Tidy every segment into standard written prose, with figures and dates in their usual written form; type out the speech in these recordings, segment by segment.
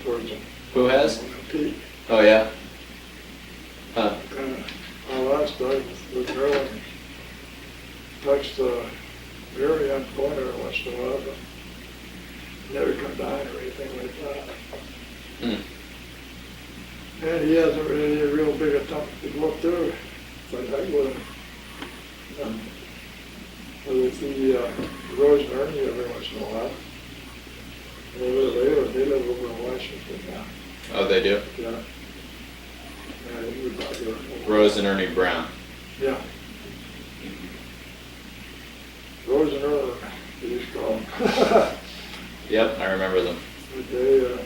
towards them. Who has? Pete. Oh yeah. Huh. Our last dog was Maryland. Touched the area on the corner once in a while, but never come down or anything like that. Hmm. And he hasn't really a real big attempt to go up there, but I would. But I see Rose and Ernie every once in a while. They live over in Washington now. Oh, they do? Yeah. Yeah, they moved out here. Rose and Ernie Brown. Yeah. Rose and Ernie, they used to call them. Yep, I remember them. But they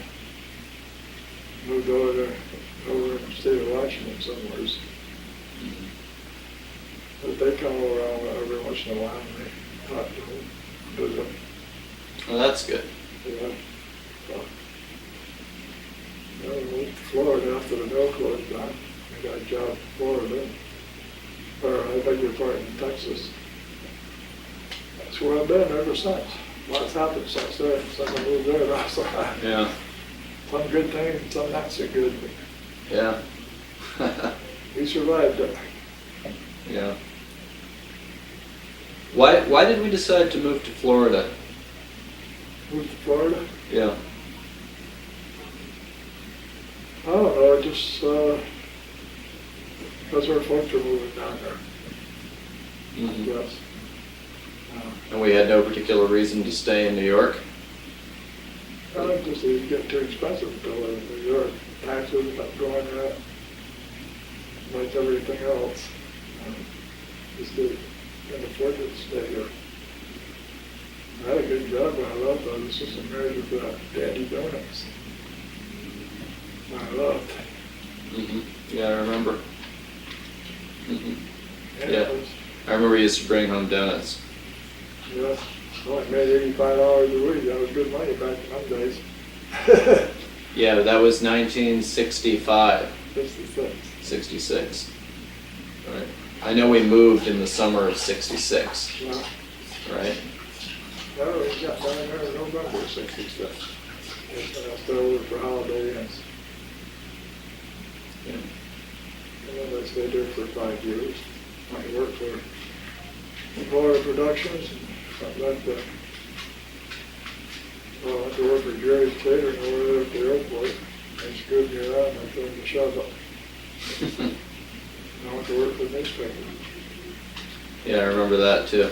moved over in the state of Washington somewhere. But they come around every once in a while and they talk to them, visit. Well, that's good. Yeah. I moved to Florida after the mill closed down. I got a job in Florida, or I beg your pardon, in Texas. That's where I've been ever since. Lots happened since then, since I moved there. Also. Yeah. Some good things, some not so good. But Yeah. we survived it. Yeah. Why did we decide to move to Florida? Moved to Florida? Yeah. I don't know, just, that's where folks are moving down there, Mm-hmm. yes. And we had no particular reason to stay in New York? Just it's getting too expensive to live in New York. Taxes not going up, like everything else. Just can't afford to stay here. I had a good job when I left. I was assistant manager for Dandy Donuts. I loved. Mm-hmm. Yeah, I remember. Mm-hmm. And Yeah. it was, I remember you used to bring home donuts. yeah, I only made $85 a week. That was good money back in them days. Yeah, that was 1965, 66. 66. Right. I know we moved in the summer of 66, Yeah. right? No, we got down there in November of 66. And I stayed over for holiday ends. Yeah. And then I stayed there for 5 years. I worked for Florida Productions and something like that. Well, I went to work for Jerry's Catering over there at the airport. They screwed me around and I told them to shove it. And I went to work for the newspaper. Yeah, I remember that too.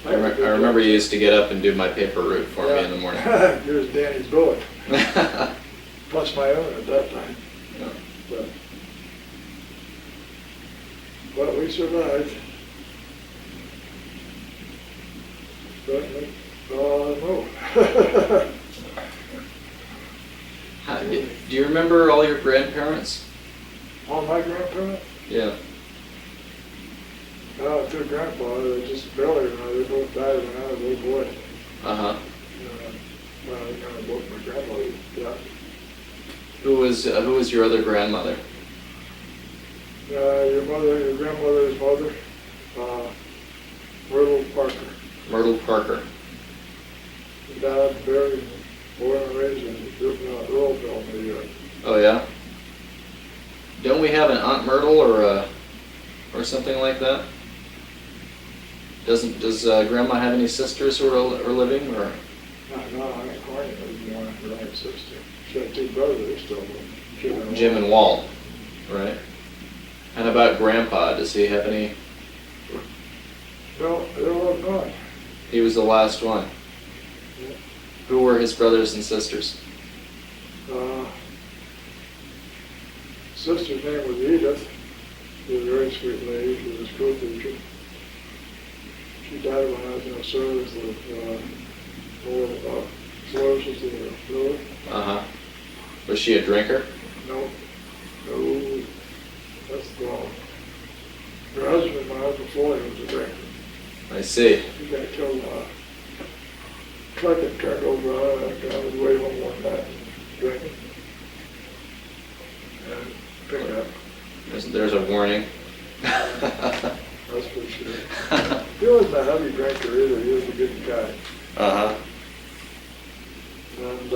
I remember you used to get up and do my paper route for me in the morning. Here's Danny's bullet. Plus my own at that time. Yeah. But we survived. Certainly. No. Do you remember all your grandparents? All my grandparents? Yeah. Two grandfathers, just barely, they both died when I was a little boy. Uh-huh. Both my grandmothers, yeah. Who was your other grandmother? Your grandmother's mother, Myrtle Parker. Myrtle Parker. Died, buried, born and raised in Earlville, New York. Oh yeah? Don't we have an Aunt Myrtle or something like that? Does Grandma have any sisters who are living or? No, Aunt Corny was one of her own sister. She had two brothers still living. Jim and Walt, right? And about Grandpa, does he have any? No, they're all gone. He was the last one. Yeah. Who were his brothers and sisters? Sister's name was Edith. She was a very sweet lady. She was a school teacher. She died when I was in the service of sclerosis in the liver. Uh-huh. Was she a drinker? No, that's wrong. Her husband, when I was before, he was a drinker. I see. He got killed. Truck had turned over on him after I was way home one night drinking. And picked up. There's a warning. That's for sure. He wasn't a heavy drinker either. He was a good guy. Uh-huh. And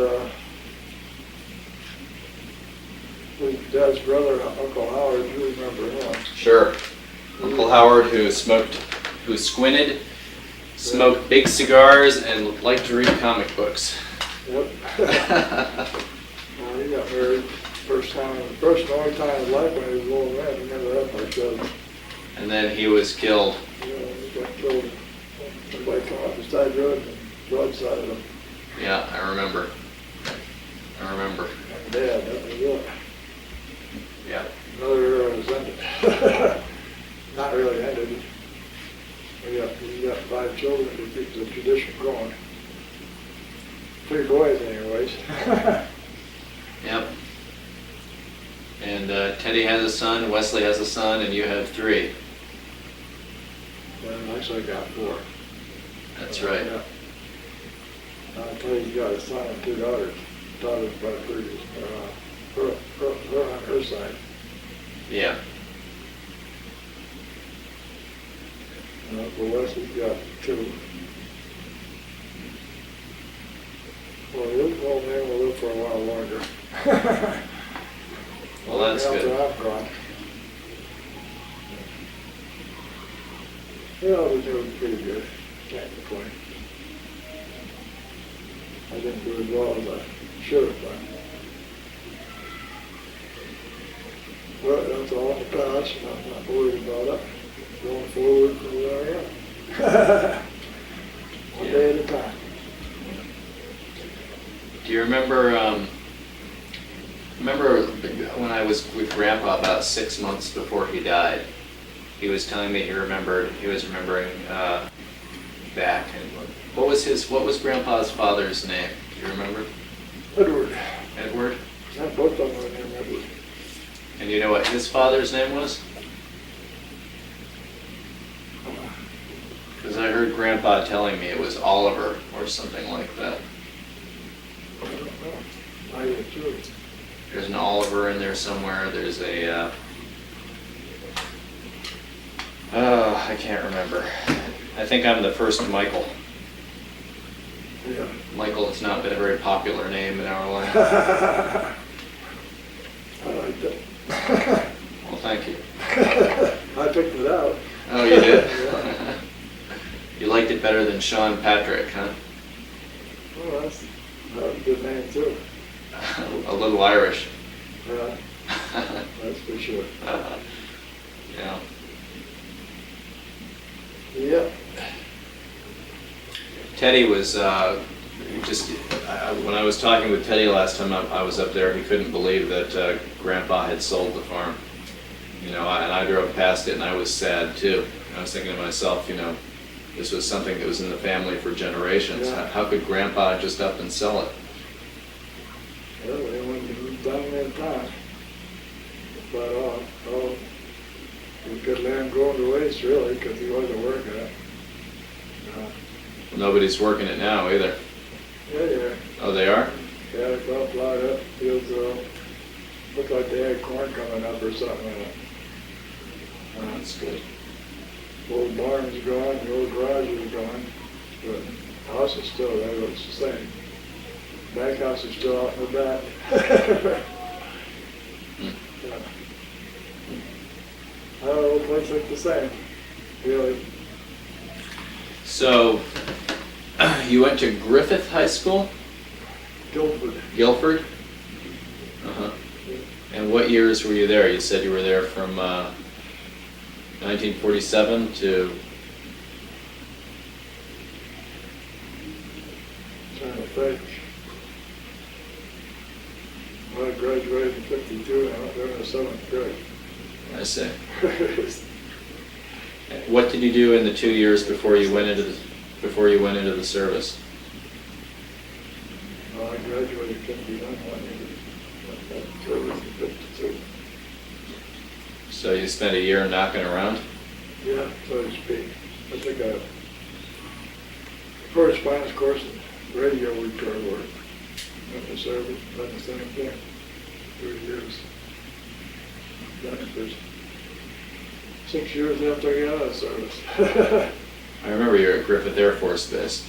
Dad's brother, Uncle Howard, you remember him? Sure. Uncle Howard, who squinted, smoked big cigars, and liked to read comic books. Yep. He got married first and only time in his life when he was a little man. He never had my cousin. And then he was killed. Yeah, he got killed. Somebody come off the side road and broadsided him. Yeah, I remember. And Dad, that was it. Yeah. Another era was ended. Not really ended. We got 5 children to keep the tradition going. 3 boys anyways. Yep. And Teddy has a son, Wesley has a son, and you have 3. Well, actually I got 4. That's right. Yeah. Teddy's got a son and 2 daughters. Daughters by previous, her on her side. Yeah. And Uncle Wesley's got 2. Well, the old man will live for a while longer. Well, that's After good. I'm gone. Yeah, they're doing pretty good. Can't complain. I didn't do as well as I should have done. But that's all in the past, and I'm not worried about it. Going forward from where I am. One day at a time. Do you remember when I was with Grandpa about 6 months before he died? He was telling me he was remembering back. And what was Grandpa's father's name? Do you remember? Edward. Edward? Not both of them were named Edward. And you know what his father's name was? Because I heard Grandpa telling me it was Oliver or something like that. I don't know. I did too. There's an Oliver in there somewhere. There's a, I can't remember. I think I'm the first Michael. Yeah. Michael has not been a very popular name in our life. I like that. Well, thank you. I picked it out. Oh, you did? Yeah. You liked it better than Sean Patrick, huh? Well, that's a good name too. A little Irish. Yeah, that's for sure. Yeah. Yep. Teddy was when I was talking with Teddy last time I was up there, he couldn't believe that Grandpa had sold the farm. You know, and I drove past it and I was sad too. I was thinking to myself, you know, this was something that was in the family for generations. Yeah. How could Grandpa just up and sell it? Well, they wouldn't have done it in time. But, we could let him go to waste really, because he wasn't working it. Nobody's working it now either. Yeah. Oh, they are? Yeah, it's all plowed up, fields looked like they had corn coming up or something in it. That's good. Old barn's gone, the old garage is gone, but the house is still there, it's the same. Back house is still out in the back. Yeah. Oh, the place looks the same, really. So, you went to Griffith High School? Guilford. Guilford? Uh-huh. And what years were you there? You said you were there from 1947 to... Trying to think. Well, I graduated in '52 and I went there in the 7th grade. I see. What did you do in the 2 years before you went into the service? Well, I graduated in '51, went into service in '52. So you spent a year knocking around? Yeah, so to speak. I took a correspondence course in radio repair work. Went to service, done the same thing, 3 years. Done it for 6 years after I got out of service. I remember you were at Griffith Air Force Base.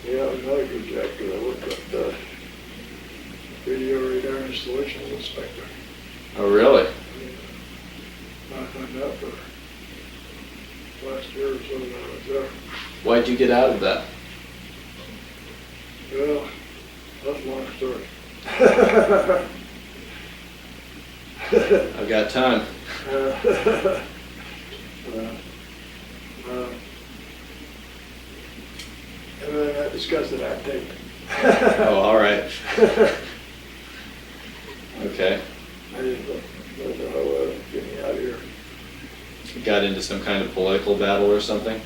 Yeah, it was another good job because I worked up radio radar installation inspector. Oh, really? I've done that for last year or so that I was there. Why'd you get out of that? Well, that's a long story. I've got time. Everything I discussed it on tape. Oh, all right. Okay. I didn't know, get me out of here. You got into some kind of political battle or something?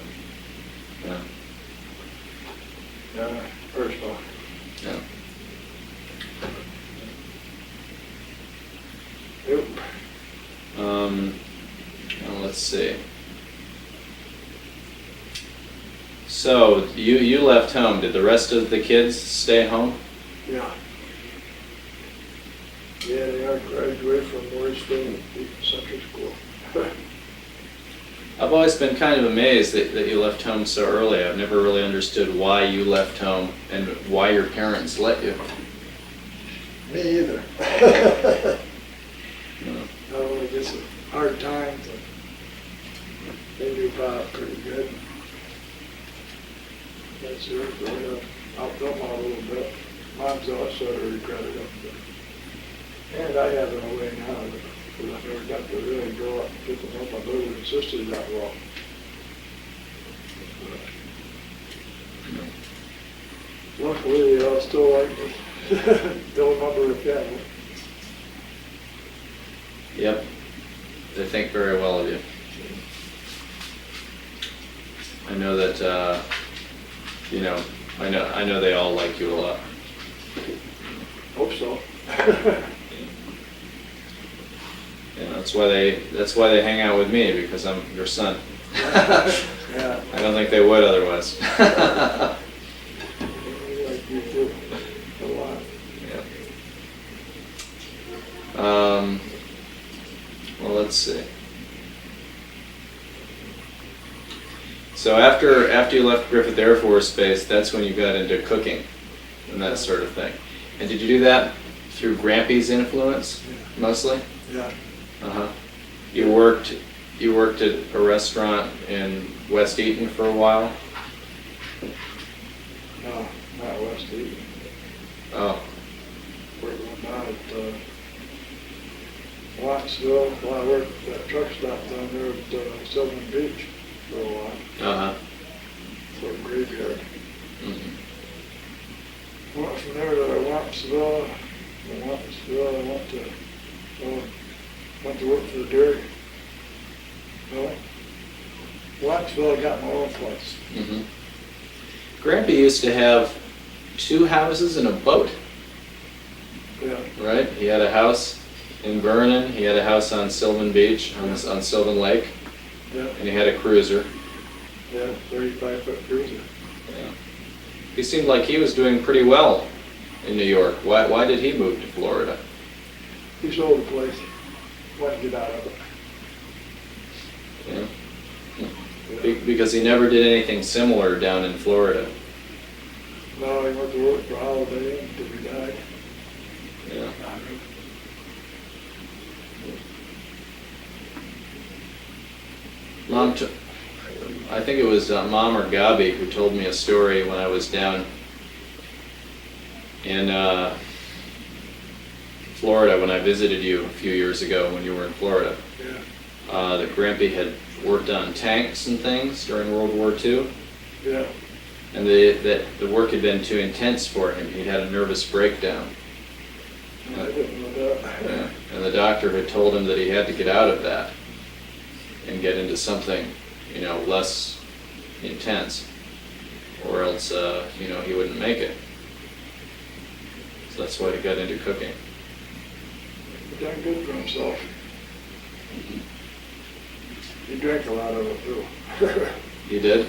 Yeah. Personal. Yeah. Yep. Well, let's see. So you left home. Did the rest of the kids stay home? Yeah. Yeah, they are graduated from Morrisville Central School. I've always been kind of amazed that you left home so early. I've never really understood why you left home and why your parents let you. Me either. No. No, it gets hard times. And they do Bob pretty good. That's it. Helped them out a little bit. Mom's always sort of regretted it. And I have in a way now, because I never got to really grow up and get to know my brothers and sisters that well. Luckily, they all still like me. Still a member of the family. Yep. They think very well of you. I know that, I know they all like you a lot. Hope so. Yeah, that's why they hang out with me, because I'm your son. Yeah. I don't think they would otherwise. They like you too. A lot. Yeah. Well, let's see. So after you left Griffith Air Force Base, that's when you got into cooking and that sort of thing. And did you do that through Grampy's influence, mostly? Yeah. Uh-huh. You worked at a restaurant in West Eaton for a while? No, not West Eaton. Oh. Worked one down at Wattsville. Well, I worked at that truck stop down there at Sylvan Beach for a while. Uh-huh. For a graveyard. Mm-hmm. Went from there to Wattsville. From Wattsville, I went to work for the dairy. Well, Wattsville, I got my own place. Mm-hmm. Grampy used to have 2 houses and a boat, Yeah. right? He had a house in Vernon, he had a house on Sylvan Beach, on Sylvan Lake, Yeah. and he had a cruiser. Yeah, 35-foot cruiser. Yeah. He seemed like he was doing pretty well in New York. Why did he move to Florida? He sold the place. Wanted to get out of it. Yeah. Yeah. Because he never did anything similar down in Florida. No, he went to work for Holiday Inn until he died. Yeah. I think it was Mom or Gabi who told me a story when I was down in Florida when I visited you a few years ago when you were in Florida. Yeah. That Grampy had worked on tanks and things during World War II, Yeah. and that the work had been too intense for him. He had a nervous breakdown. I didn't know that. Yeah. And the doctor had told him that he had to get out of that and get into something, less intense, or else, he wouldn't make it. So that's why he got into cooking. He done good for himself. He drank a lot of it too. He did?